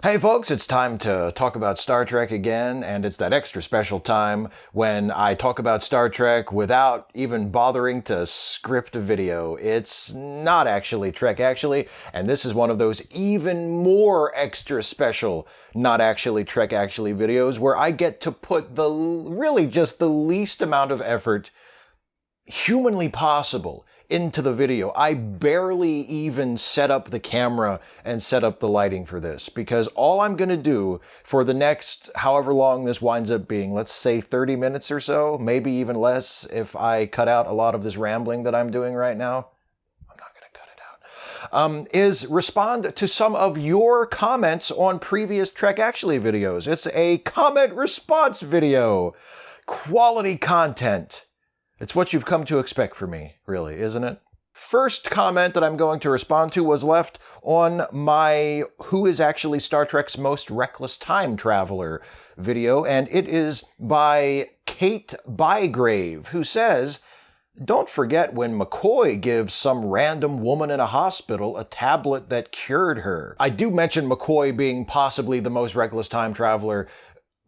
Hey folks, it's time to talk about Star Trek again, and it's that extra special time when I talk about Star Trek without even bothering to script a video. It's not actually Trek Actually, and this is one of those even more extra special not actually Trek Actually videos where I get to put really just the least amount of effort humanly possible into the video. I barely even set up the camera and set up the lighting for this because all I'm going to do for the next however long this winds up being, let's say 30 minutes or so, maybe even less if I cut out a lot of this rambling that I'm doing right now. I'm not going to cut it out. Is respond to some of your comments on previous Trek Actually videos. It's a comment response video. Quality content. It's what you've come to expect from me, really, isn't it? First comment that I'm going to respond to was left on my Who is Actually Star Trek's Most Reckless Time Traveler video, and it is by Kate Bygrave, who says, "Don't forget when McCoy gives some random woman in a hospital a tablet that cured her." I do mention McCoy being possibly the most reckless time traveler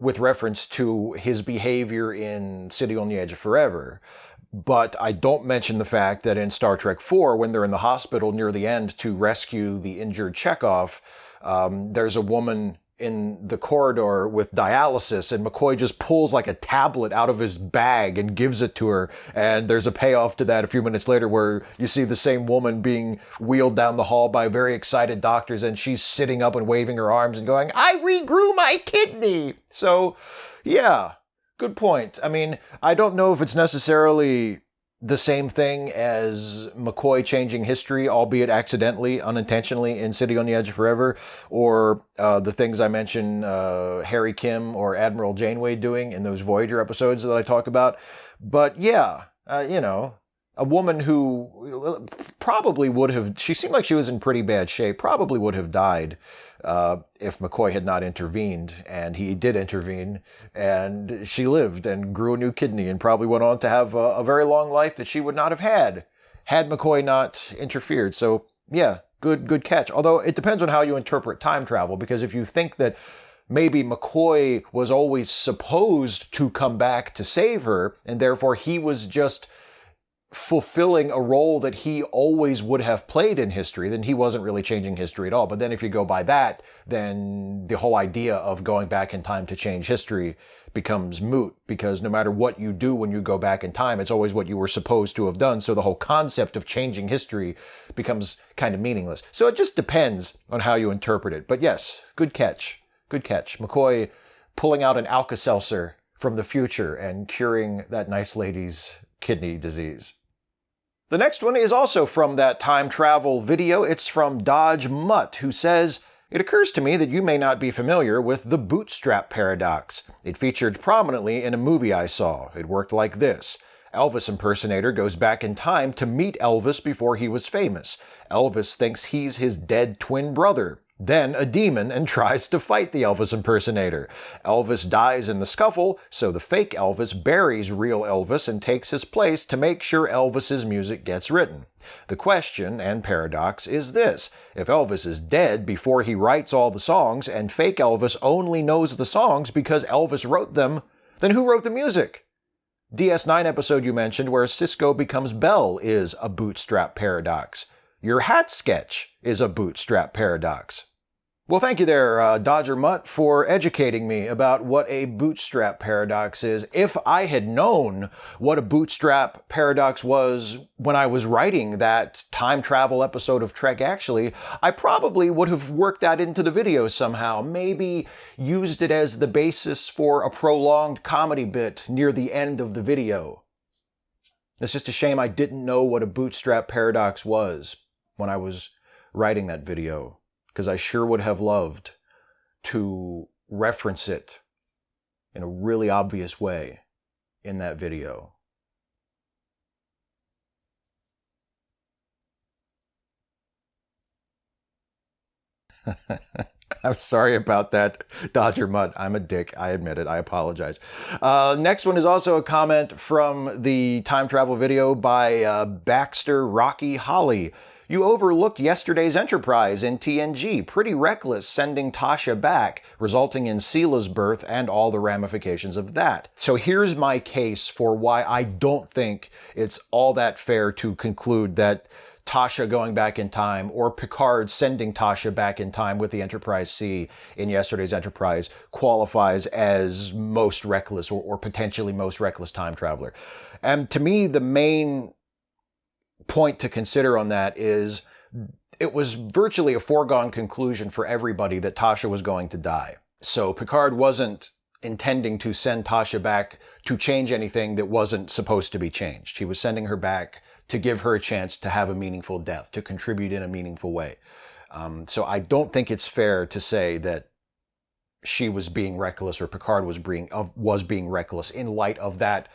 with reference to his behavior in City on the Edge of Forever. But I don't mention the fact that in Star Trek IV, when they're in the hospital near the end to rescue the injured Chekhov, there's a woman in the corridor with dialysis, and McCoy just pulls like a tablet out of his bag and gives it to her. And there's a payoff to that a few minutes later where you see the same woman being wheeled down the hall by very excited doctors, and she's sitting up and waving her arms and going, "I regrew my kidney." So, yeah, good point. I mean, I don't know if it's necessarily the same thing as McCoy changing history, albeit accidentally, unintentionally, in City on the Edge of Forever, or the things I mentioned Harry Kim or Admiral Janeway doing in those Voyager episodes that I talk about. But yeah, a woman who probably would have, she seemed like she was in pretty bad shape, probably would have died if McCoy had not intervened, and he did intervene, and she lived and grew a new kidney and probably went on to have a very long life that she would not have had McCoy not interfered. So yeah, good catch. Although it depends on how you interpret time travel, because if you think that maybe McCoy was always supposed to come back to save her, and therefore he was just fulfilling a role that he always would have played in history, then he wasn't really changing history at all. But then if you go by that, then the whole idea of going back in time to change history becomes moot, because no matter what you do when you go back in time, it's always what you were supposed to have done. So the whole concept of changing history becomes kind of meaningless. So it just depends on how you interpret it. But yes, good catch. Good catch. McCoy pulling out an Alka-Seltzer from the future and curing that nice lady's kidney disease. The next one is also from that time travel video. It's from Dodge Mutt, who says, "It occurs to me that you may not be familiar with the bootstrap paradox. It featured prominently in a movie I saw. It worked like this. Elvis impersonator goes back in time to meet Elvis before he was famous. Elvis thinks he's his dead twin brother. Then a demon and tries to fight the Elvis impersonator. Elvis dies in the scuffle, so the fake Elvis buries real Elvis and takes his place to make sure Elvis's music gets written. The question and paradox is this: if Elvis is dead before he writes all the songs and fake Elvis only knows the songs because Elvis wrote them, then who wrote the music? DS9 episode you mentioned where Cisco becomes Bell is a bootstrap paradox. Your hat sketch is a bootstrap paradox." Well, thank you there, Dodger Mutt, for educating me about what a bootstrap paradox is. If I had known what a bootstrap paradox was when I was writing that time travel episode of Trek Actually, I probably would have worked that into the video somehow, maybe used it as the basis for a prolonged comedy bit near the end of the video. It's just a shame I didn't know what a bootstrap paradox was when I was writing that video, because I sure would have loved to reference it in a really obvious way in that video. I'm sorry about that, Dodger Mutt. I'm a dick. I admit it. I apologize. Next one is also a comment from the time travel video by Baxter Rocky Holly. You overlooked yesterday's Enterprise in TNG. Pretty reckless sending Tasha back, resulting in Seela's birth and all the ramifications of that. So here's my case for why I don't think it's all that fair to conclude that Tasha going back in time or Picard sending Tasha back in time with the Enterprise C in yesterday's Enterprise qualifies as most reckless or potentially most reckless time traveler. And to me, the main point to consider on that is it was virtually a foregone conclusion for everybody that Tasha was going to die. So Picard wasn't intending to send Tasha back to change anything that wasn't supposed to be changed. He was sending her back to give her a chance to have a meaningful death, to contribute in a meaningful way. So I don't think it's fair to say that she was being reckless or Picard was being reckless in light of that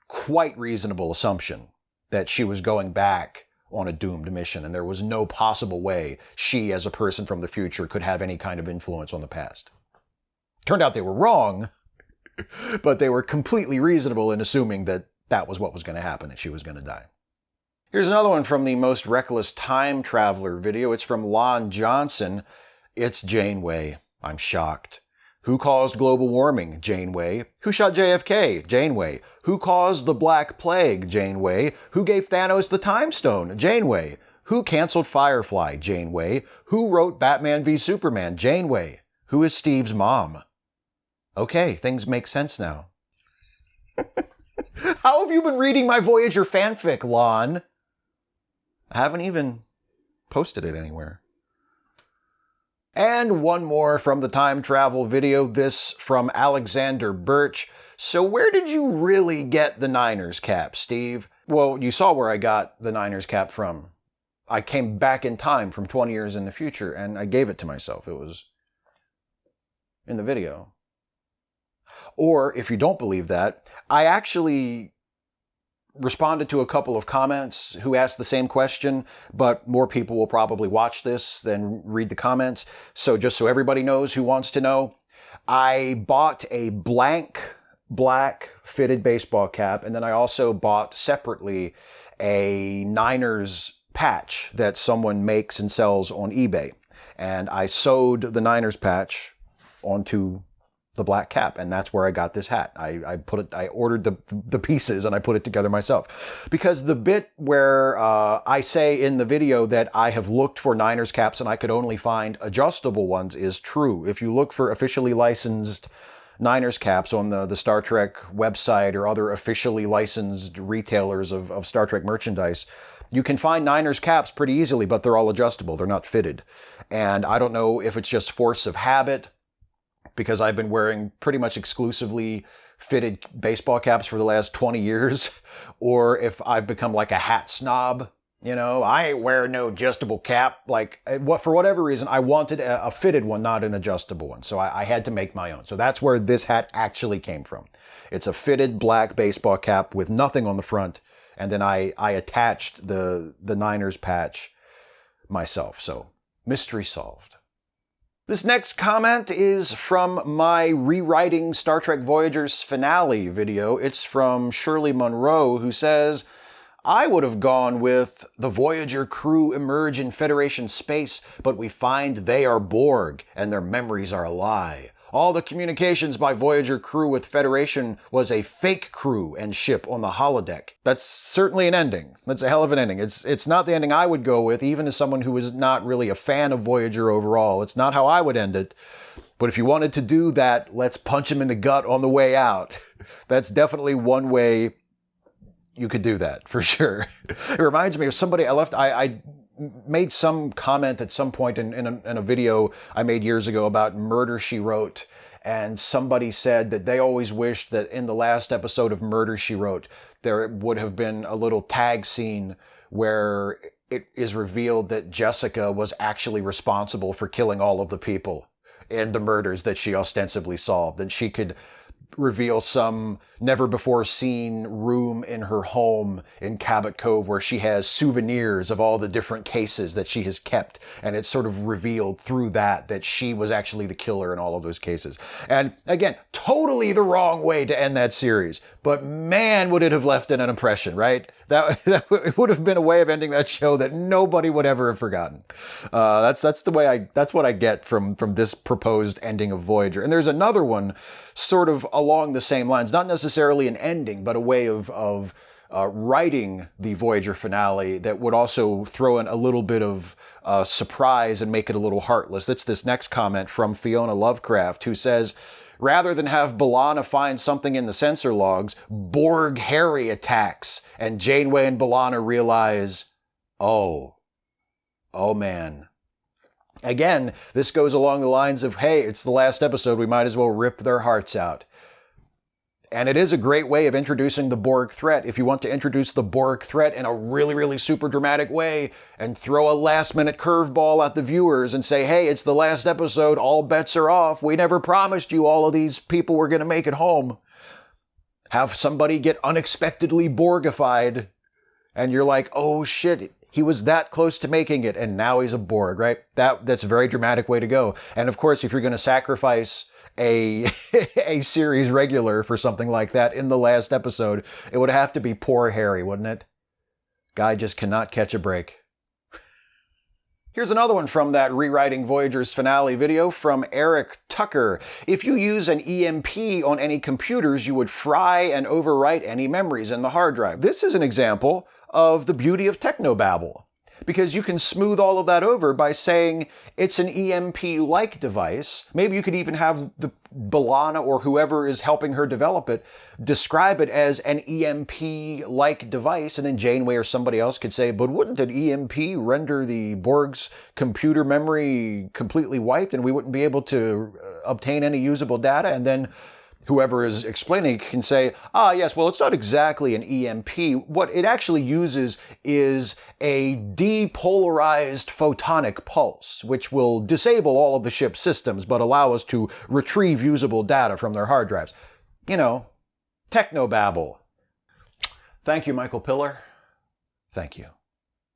quite reasonable assumption that she was going back on a doomed mission and there was no possible way she, as a person from the future, could have any kind of influence on the past. Turned out they were wrong, but they were completely reasonable in assuming that that was what was going to happen, that she was going to die. Here's another one from the Most Reckless Time Traveler video. It's from Lon Johnson. It's Janeway. I'm shocked. Who caused global warming? Janeway. Who shot JFK? Janeway. Who caused the Black Plague? Janeway. Who gave Thanos the Time Stone? Janeway. Who canceled Firefly? Janeway. Who wrote Batman v Superman? Janeway. Who is Steve's mom? Okay, things make sense now. How have you been reading my Voyager fanfic, Lon? I haven't even posted it anywhere. And one more from the time travel video, this from Alexander Birch. So where did you really get the Niners cap, Steve? Well, you saw where I got the Niners cap from. I came back in time from 20 years in the future, and I gave it to myself. It was in the video. Or, if you don't believe that, I actually responded to a couple of comments who asked the same question, but more people will probably watch this than read the comments. So just so everybody knows who wants to know, I bought a blank black fitted baseball cap, and then I also bought separately a Niners patch that someone makes and sells on eBay. And I sewed the Niners patch onto the black cap, and that's where I got this hat. I ordered the pieces and I put it together myself. Because the bit where I say in the video that I have looked for Niners caps and I could only find adjustable ones is true. If you look for officially licensed Niners caps on the Star Trek website or other officially licensed retailers of Star Trek merchandise, you can find Niners caps pretty easily, but they're all adjustable. They're not fitted. And I don't know if it's just force of habit, because I've been wearing pretty much exclusively fitted baseball caps for the last 20 years, or if I've become like a hat snob. You know, I ain't wearing no adjustable cap. Like, for whatever reason, I wanted a fitted one, not an adjustable one. So I had to make my own. So that's where this hat actually came from. It's a fitted black baseball cap with nothing on the front. And then I attached the Niners patch myself. So mystery solved. This next comment is from my rewriting Star Trek Voyager's finale video. It's from Shirley Monroe, who says, I would have gone with the Voyager crew emerge in Federation space, but we find they are Borg and their memories are a lie. All the communications by Voyager crew with Federation was a fake crew and ship on the holodeck. That's certainly an ending. That's a hell of an ending. It's not the ending I would go with, even as someone who is not really a fan of Voyager overall. It's not how I would end it. But if you wanted to do that, let's punch him in the gut on the way out. That's definitely one way you could do that, for sure. It reminds me of somebody I made some comment at some point in a video I made years ago about Murder, She Wrote, and somebody said that they always wished that in the last episode of Murder, She Wrote, there would have been a little tag scene where it is revealed that Jessica was actually responsible for killing all of the people in the murders that she ostensibly solved, and she could reveal some never-before-seen room in her home in Cabot Cove where she has souvenirs of all the different cases that she has kept, and it's sort of revealed through that she was actually the killer in all of those cases. And again, totally the wrong way to end that series, but man, would it have left an impression, right? It would have been a way of ending that show that nobody would ever have forgotten. That's what I get from this proposed ending of Voyager. And there's another one sort of along the same lines, not necessarily an ending, but a way of writing the Voyager finale that would also throw in a little bit of surprise and make it a little heartless. It's this next comment from Fiona Lovecraft, who says, rather than have B'Elanna find something in the sensor logs, Borg Harry attacks, and Janeway and B'Elanna realize, oh man. Again, this goes along the lines of, hey, it's the last episode, we might as well rip their hearts out. And it is a great way of introducing the Borg threat. If you want to introduce the Borg threat in a really, really super dramatic way and throw a last-minute curveball at the viewers and say, hey, it's the last episode, all bets are off, we never promised you all of these people were going to make it home. Have somebody get unexpectedly Borgified, and you're like, oh shit, he was that close to making it, and now he's a Borg, right? That's a very dramatic way to go. And of course, if you're going to sacrifice a series regular for something like that in the last episode, it would have to be poor Harry, wouldn't it? Guy just cannot catch a break. Here's another one from that Rewriting Voyager's finale video from Eric Tucker. If you use an EMP on any computers, you would fry and overwrite any memories in the hard drive. This is an example of the beauty of technobabble, because you can smooth all of that over by saying it's an EMP-like device. Maybe you could even have the B'Elanna or whoever is helping her develop it describe it as an EMP-like device, and then Janeway or somebody else could say, but wouldn't an EMP render the Borg's computer memory completely wiped and we wouldn't be able to obtain any usable data? And then whoever is explaining can say, yes, well, it's not exactly an EMP. What it actually uses is a depolarized photonic pulse, which will disable all of the ship's systems, but allow us to retrieve usable data from their hard drives. You know, technobabble. Thank you, Michael Pillar. Thank you.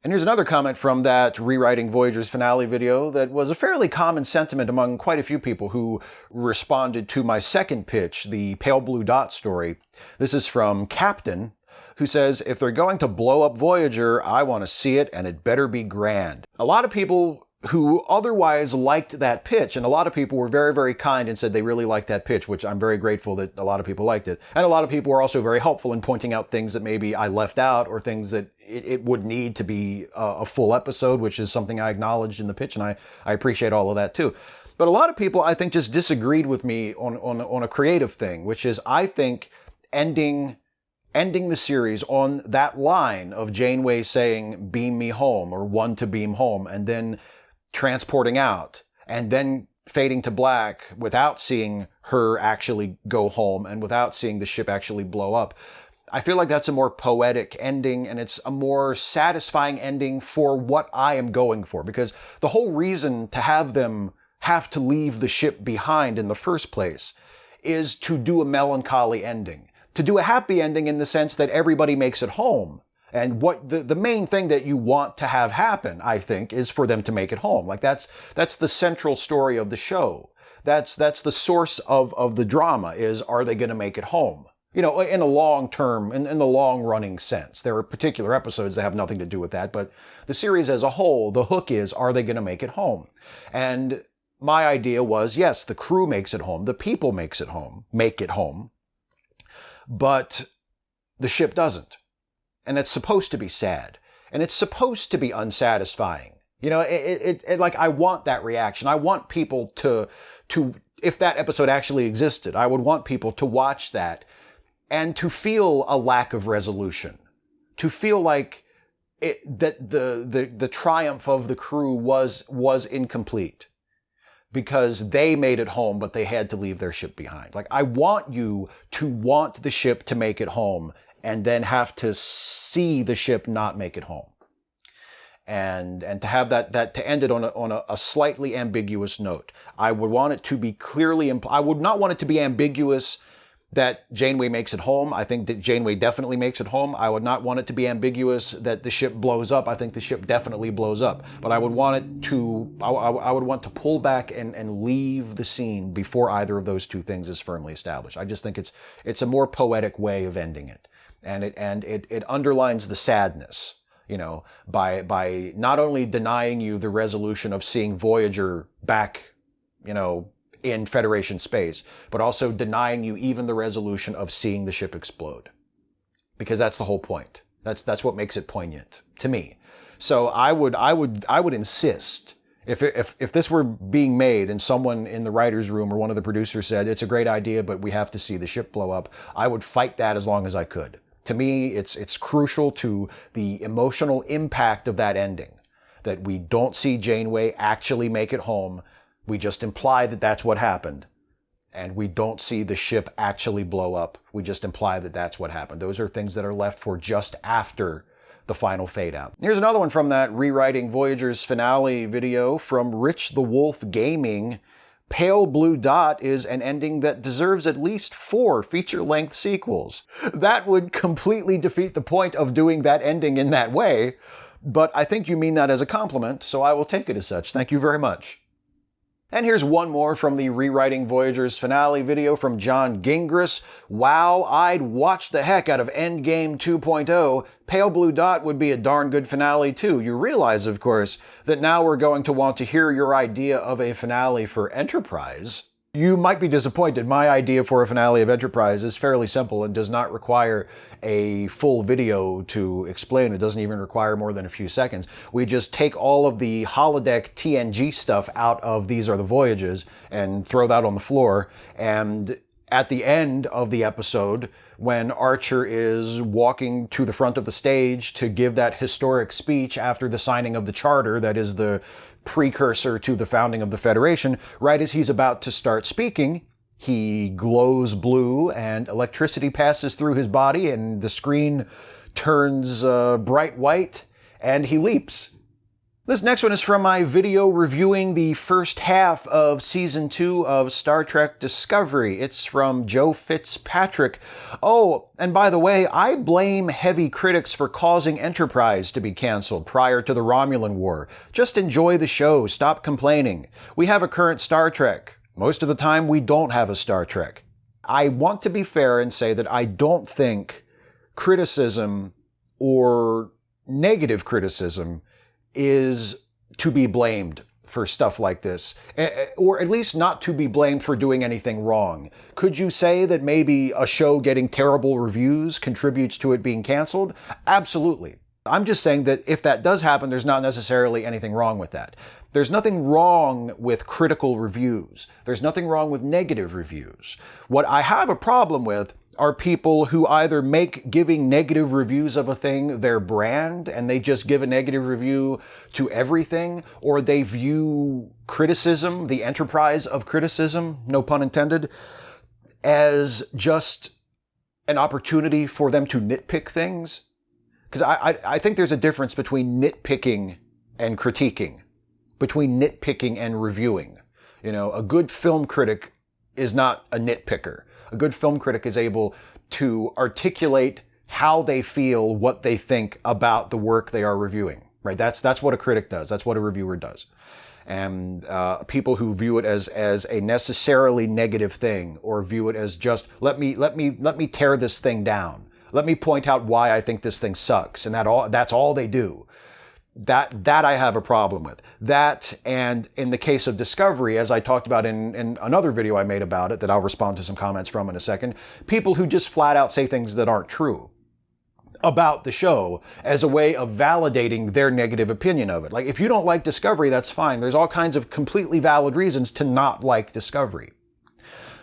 And here's another comment from that Rewriting Voyager's finale video that was a fairly common sentiment among quite a few people who responded to my second pitch, the Pale Blue Dot story. This is from Captain, who says, if they're going to blow up Voyager, I want to see it and it better be grand. A lot of people who otherwise liked that pitch, and a lot of people were very, very kind and said they really liked that pitch, which I'm very grateful that a lot of people liked it. And a lot of people were also very helpful in pointing out things that maybe I left out or things that it would need to be a full episode, which is something I acknowledged in the pitch, and I appreciate all of that too. But a lot of people, I think, just disagreed with me on a creative thing, which is I think ending the series on that line of Janeway saying, beam me home, or one to beam home, and then transporting out, and then fading to black without seeing her actually go home and without seeing the ship actually blow up. I feel like that's a more poetic ending, and it's a more satisfying ending for what I am going for, because the whole reason to have them have to leave the ship behind in the first place is to do a melancholy ending, to do a happy ending in the sense that everybody makes it home. And what the main thing that you want to have happen, I think, is for them to make it home. Like that's the central story of the show. That's the source of the drama is, are they going to make it home? You know, in a long term, in the long running sense. There are particular episodes that have nothing to do with that, but the series as a whole, the hook is, are they going to make it home? And my idea was, yes, the crew makes it home, the people make it home, but the ship doesn't. And it's supposed to be sad. And it's supposed to be unsatisfying. You know, like, I want that reaction. I want people to, if that episode actually existed, I would want people to watch that and to feel a lack of resolution. To feel like that the triumph of the crew was incomplete. Because they made it home, but they had to leave their ship behind. Like, I want you to want the ship to make it home, and then have to see the ship not make it home. And to have that to end it on a slightly ambiguous note. I would want it to be clearly, I would not want it to be ambiguous that Janeway makes it home. I think that Janeway definitely makes it home. I would not want it to be ambiguous that the ship blows up. I think the ship definitely blows up. But I would want it to, I would want to pull back and leave the scene before either of those two things is firmly established. I just think it's a more poetic way of ending it. And it underlines the sadness, by not only denying you the resolution of seeing Voyager back, in Federation space, but also denying you even the resolution of seeing the ship explode. Because that's the whole point. That's what makes it poignant to me. So I would insist, if this were being made and someone in the writer's room or one of the producers said, it's a great idea, but we have to see the ship blow up, I would fight that as long as I could. To me, it's crucial to the emotional impact of that ending, that we don't see Janeway actually make it home. We just imply that that's what happened. And we don't see the ship actually blow up. We just imply that that's what happened. Those are things that are left for just after the final fade out. Here's another one from that Rewriting Voyager's finale video from Rich the Wolf Gaming. Pale Blue Dot is an ending that deserves at least 4 feature-length sequels. That would completely defeat the point of doing that ending in that way, but I think you mean that as a compliment, so I will take it as such. Thank you very much. And here's one more from the Rewriting Voyager's finale video from John Gingras. Wow, I'd watch the heck out of Endgame 2.0. Pale Blue Dot would be a darn good finale too. You realize, of course, that now we're going to want to hear your idea of a finale for Enterprise. You might be disappointed. My idea for a finale of Enterprise is fairly simple and does not require a full video to explain. It doesn't even require more than a few seconds. We just take all of the holodeck TNG stuff out of These Are the Voyages and throw that on the floor. And at the end of the episode, when Archer is walking to the front of the stage to give that historic speech after the signing of the charter, that is the precursor to the founding of the Federation, right as he's about to start speaking, he glows blue and electricity passes through his body and the screen turns bright white and he leaps. This next one is from my video reviewing the first half of Season 2 of Star Trek Discovery. It's from Joe Fitzpatrick. Oh, and by the way, I blame heavy critics for causing Enterprise to be canceled prior to the Romulan War. Just enjoy the show. Stop complaining. We have a current Star Trek. Most of the time, we don't have a Star Trek. I want to be fair and say that I don't think criticism or negative criticism is to be blamed for stuff like this, or at least not to be blamed for doing anything wrong. Could you say that maybe a show getting terrible reviews contributes to it being canceled? Absolutely. I'm just saying that if that does happen, there's not necessarily anything wrong with that. There's nothing wrong with critical reviews. There's nothing wrong with negative reviews. What I have a problem with are people who either make giving negative reviews of a thing their brand and they just give a negative review to everything, or they view criticism, the enterprise of criticism, no pun intended, as just an opportunity for them to nitpick things. Because I think there's a difference between nitpicking and critiquing, between nitpicking and reviewing. A good film critic is not a nitpicker. A good film critic is able to articulate how they feel, what they think about the work they are reviewing, right? That's what a critic does. That's what a reviewer does. And people who view it as a necessarily negative thing, or view it as just let me tear this thing down. Let me point out why I think this thing sucks, and that's all they do. That I have a problem with. That, and in the case of Discovery, as I talked about in another video I made about it that I'll respond to some comments from in a second, people who just flat out say things that aren't true about the show as a way of validating their negative opinion of it. Like, if you don't like Discovery, that's fine. There's all kinds of completely valid reasons to not like Discovery.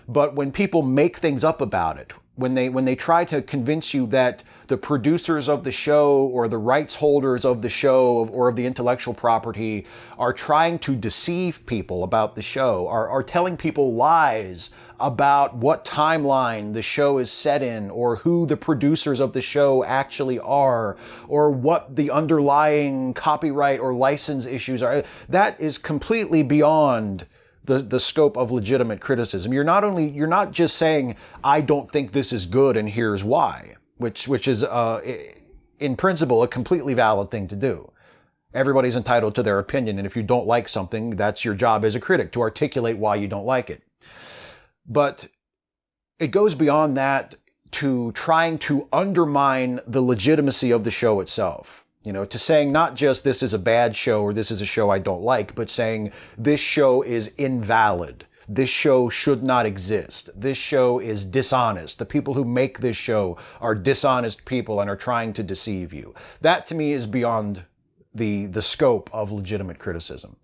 But when people make things up about it, when they try to convince you that the producers of the show or the rights holders of the show or of the intellectual property are trying to deceive people about the show, are telling people lies about what timeline the show is set in, or who the producers of the show actually are, or what the underlying copyright or license issues are, that is completely beyond the scope of legitimate criticism. You're not just saying, I don't think this is good and here's why, which is in principle a completely valid thing to do. Everybody's entitled to their opinion, and if you don't like something, that's your job as a critic, to articulate why you don't like it. But it goes beyond that to trying to undermine the legitimacy of the show itself. You know, to saying not just this is a bad show or this is a show I don't like, but saying this show is invalid. This show should not exist. This show is dishonest. The people who make this show are dishonest people and are trying to deceive you. That to me is beyond the scope of legitimate criticism.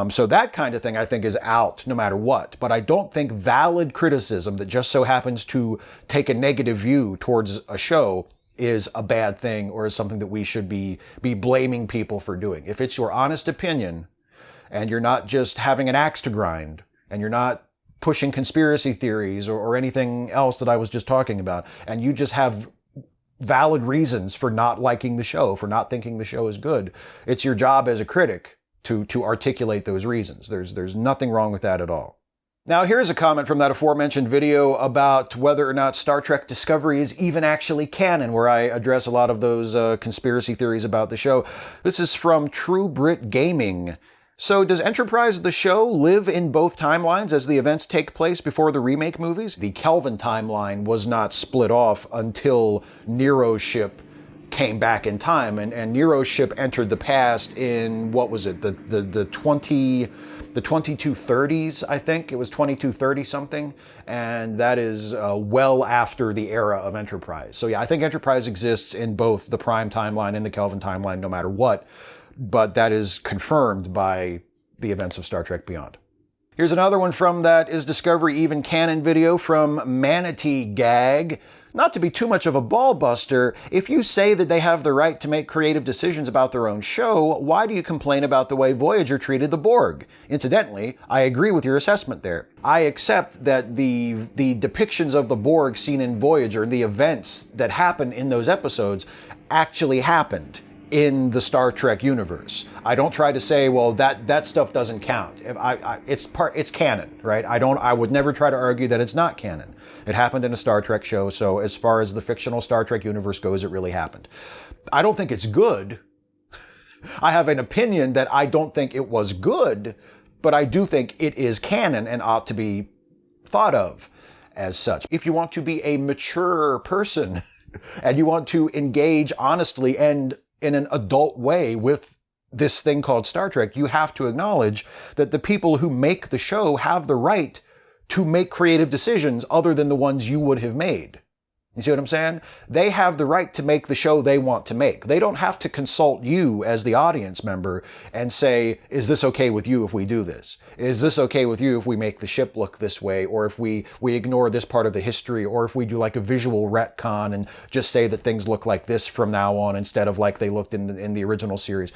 So that kind of thing I think is out no matter what. But I don't think valid criticism that just so happens to take a negative view towards a show is a bad thing or is something that we should be blaming people for doing. If it's your honest opinion and you're not just having an axe to grind and you're not pushing conspiracy theories or anything else that I was just talking about, and you just have valid reasons for not liking the show, for not thinking the show is good, it's your job as a critic to articulate those reasons. There's nothing wrong with that at all. Now, here's a comment from that aforementioned video about whether or not Star Trek Discovery is even actually canon, where I address a lot of those conspiracy theories about the show. This is from True Brit Gaming. So, does Enterprise the show live in both timelines as the events take place before the remake movies? The Kelvin timeline was not split off until Nero's ship came back in time, and Nero's ship entered the past in, what was it, the 2230s, I think. It was 2230 something, and that is well after the era of Enterprise. So yeah, I think Enterprise exists in both the Prime timeline and the Kelvin timeline no matter what, but that is confirmed by the events of Star Trek Beyond. Here's another one from that Is Discovery Even Canon video from Manatee Gag. Not to be too much of a ball buster, if you say that they have the right to make creative decisions about their own show, why do you complain about the way Voyager treated the Borg? Incidentally, I agree with your assessment there. I accept that the depictions of the Borg seen in Voyager, the events that happen in those episodes, actually happened in the Star Trek universe. I don't try to say, well, that stuff doesn't count. It's canon, right? I would never try to argue that it's not canon. It happened in a Star Trek show, so as far as the fictional Star Trek universe goes, it really happened. I don't think it's good. I have an opinion that I don't think it was good, but I do think it is canon and ought to be thought of as such. If you want to be a mature person and you want to engage honestly and in an adult way with this thing called Star Trek, you have to acknowledge that the people who make the show have the right to make creative decisions other than the ones you would have made. You see what I'm saying? They have the right to make the show they want to make. They don't have to consult you as the audience member and say, is this okay with you if we do this? Is this okay with you if we make the ship look this way? Or if we ignore this part of the history? Or if we do like a visual retcon and just say that things look like this from now on instead of like they looked in the original series?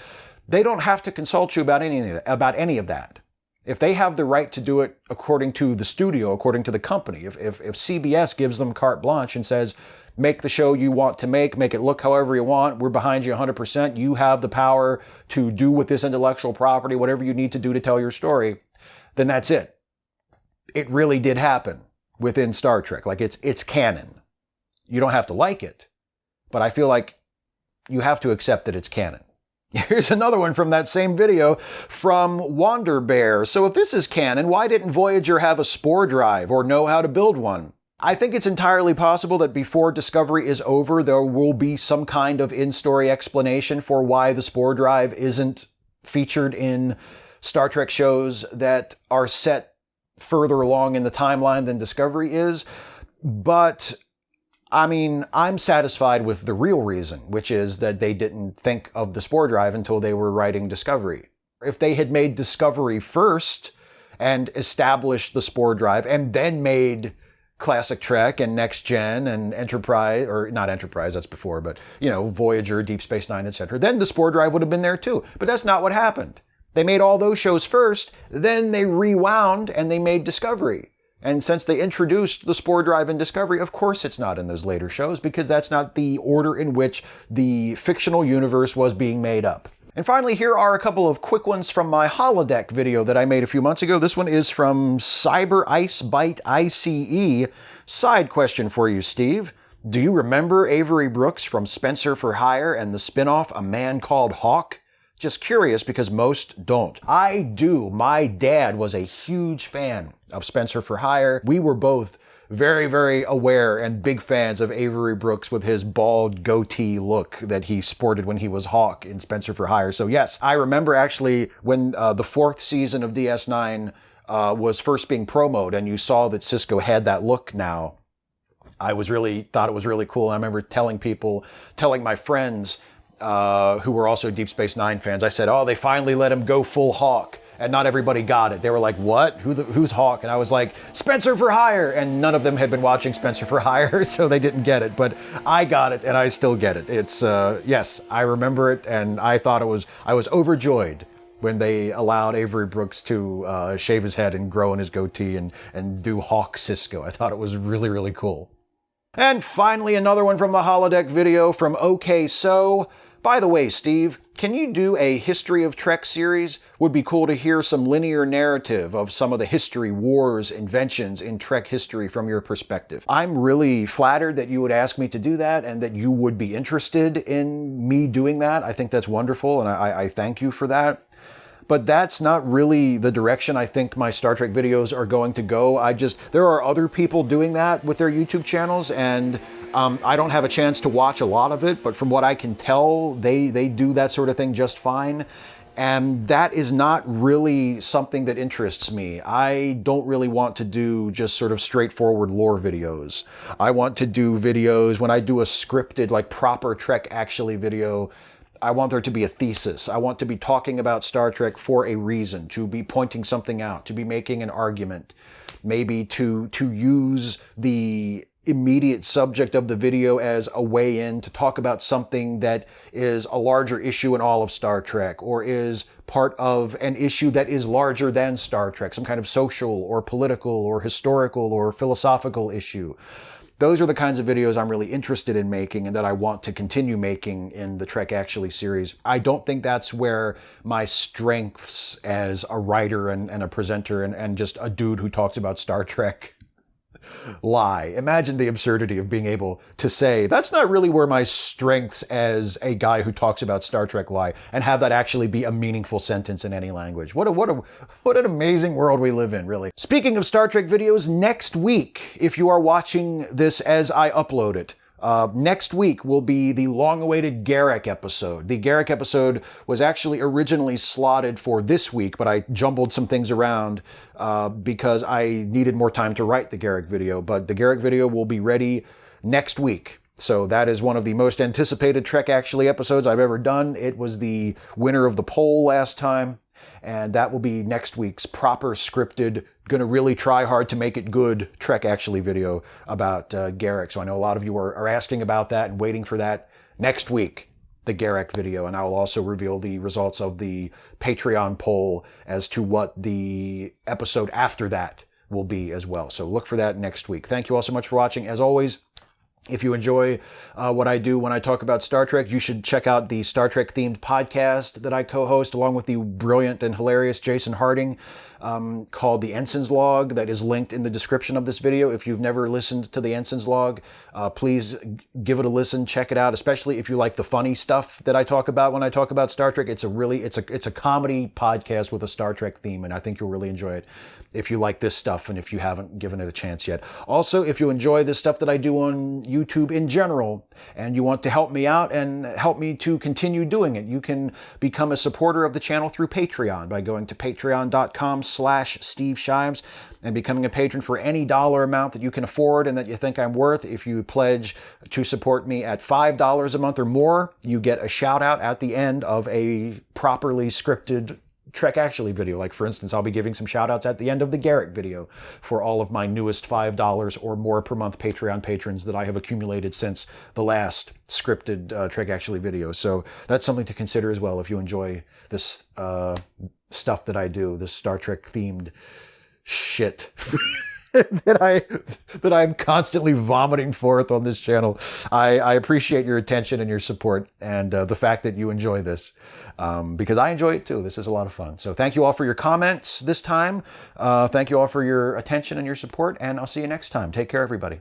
They don't have to consult you about any of that. If they have the right to do it according to the studio, according to the company, if CBS gives them carte blanche and says, make the show you want to make it look however you want, we're behind you 100%, you have the power to do with this intellectual property whatever you need to do to tell your story, then that's it. It really did happen within Star Trek. Like, it's canon. You don't have to like it, but I feel like you have to accept that it's canon. Here's another one from that same video from Wander Bear. So if this is canon, why didn't Voyager have a spore drive or know how to build one? I think it's entirely possible that before Discovery is over, there will be some kind of in-story explanation for why the spore drive isn't featured in Star Trek shows that are set further along in the timeline than Discovery is. But I mean, I'm satisfied with the real reason, which is that they didn't think of the spore drive until they were writing Discovery. If they had made Discovery first and established the spore drive and then made Classic Trek and Next Gen and Enterprise, or not Enterprise, that's before, but, you know, Voyager, Deep Space Nine, etc., then the spore drive would have been there too. But that's not what happened. They made all those shows first, then they rewound and they made Discovery. And since they introduced the spore drive in Discovery, of course it's not in those later shows, because that's not the order in which the fictional universe was being made up. And finally, here are a couple of quick ones from my holodeck video that I made a few months ago. This one is from Cyber Ice Bite ICE. Side question for you, Steve. Do you remember Avery Brooks from Spencer for Hire and the spinoff A Man Called Hawk? Just curious because most don't. I do. My dad was a huge fan of Spencer for Hire. We were both very, very aware and big fans of Avery Brooks with his bald goatee look that he sported when he was Hawk in Spencer for Hire. So yes, I remember actually when the 4th season of DS9 was first being promoted and you saw that Sisko had that look now. I thought it was really cool. I remember telling my friends who were also Deep Space Nine fans, I said, oh, they finally let him go full Hawk. And not everybody got it. They were like, what? Who's Hawk? And I was like, Spencer for Hire. And none of them had been watching Spencer for Hire, so they didn't get it. But I got it, and I still get it. It's, yes, I remember it, and I was overjoyed when they allowed Avery Brooks to shave his head and grow in his goatee and do Hawk Sisko. I thought it was really, really cool. And finally, another one from the holodeck video from OK So. By the way, Steve, can you do a History of Trek series? Would be cool to hear some linear narrative of some of the history, wars, inventions in Trek history from your perspective. I'm really flattered that you would ask me to do that and that you would be interested in me doing that. I think that's wonderful, and I thank you for that. But that's not really the direction I think my Star Trek videos are going to go. There are other people doing that with their YouTube channels, and I don't have a chance to watch a lot of it, but from what I can tell, they do that sort of thing just fine. And that is not really something that interests me. I don't really want to do just sort of straightforward lore videos. I want to do videos, when I do a scripted, like proper Trek Actually video, I want there to be a thesis. I want to be talking about Star Trek for a reason, to be pointing something out, to be making an argument, maybe to use the immediate subject of the video as a way in to talk about something that is a larger issue in all of Star Trek, or is part of an issue that is larger than Star Trek, some kind of social or political or historical or philosophical issue. Those are the kinds of videos I'm really interested in making and that I want to continue making in the Trek Actually series. I don't think that's where my strengths as a writer and a presenter and just a dude who talks about Star Trek lie. Imagine the absurdity of being able to say, that's not really where my strengths as a guy who talks about Star Trek lie, and have that actually be a meaningful sentence in any language. What an amazing world we live in, really. Speaking of Star Trek videos, next week, if you are watching this as I upload it, next week will be the long-awaited Garak episode. The Garak episode was actually originally slotted for this week, but I jumbled some things around because I needed more time to write the Garak video. But the Garak video will be ready next week. So that is one of the most anticipated Trek Actually episodes I've ever done. It was the winner of the poll last time, and that will be next week's proper scripted, going to really try hard to make it good Trek Actually video about Garak. So I know a lot of you are asking about that and waiting for that next week, the Garak video. And I will also reveal the results of the Patreon poll as to what the episode after that will be as well. So look for that next week. Thank you all so much for watching. As always, if you enjoy what I do when I talk about Star Trek, you should check out the Star Trek themed podcast that I co-host along with the brilliant and hilarious Jason Harding, called The Ensign's Log, that is linked in the description of this video. If you've never listened to The Ensign's Log, please give it a listen, check it out, especially if you like the funny stuff that I talk about when I talk about Star Trek. It's a comedy podcast with a Star Trek theme, and I think you'll really enjoy it if you like this stuff and if you haven't given it a chance yet. Also, if you enjoy the stuff that I do on YouTube in general and you want to help me out and help me to continue doing it, you can become a supporter of the channel through Patreon by going to patreon.com/Steve Shives and becoming a patron for any dollar amount that you can afford and that you think I'm worth. If you pledge to support me at $5 a month or more, you get a shout out at the end of a properly scripted Trek Actually video. Like, for instance, I'll be giving some shout outs at the end of the Garak video for all of my newest $5 or more per month Patreon patrons that I have accumulated since the last scripted Trek Actually video. So that's something to consider as well if you enjoy this stuff that I do, this Star Trek themed shit that I'm constantly vomiting forth on this channel. I appreciate your attention and your support and the fact that you enjoy this. Because I enjoy it too. This is a lot of fun. So thank you all for your comments this time. Thank you all for your attention and your support, and I'll see you next time. Take care, everybody.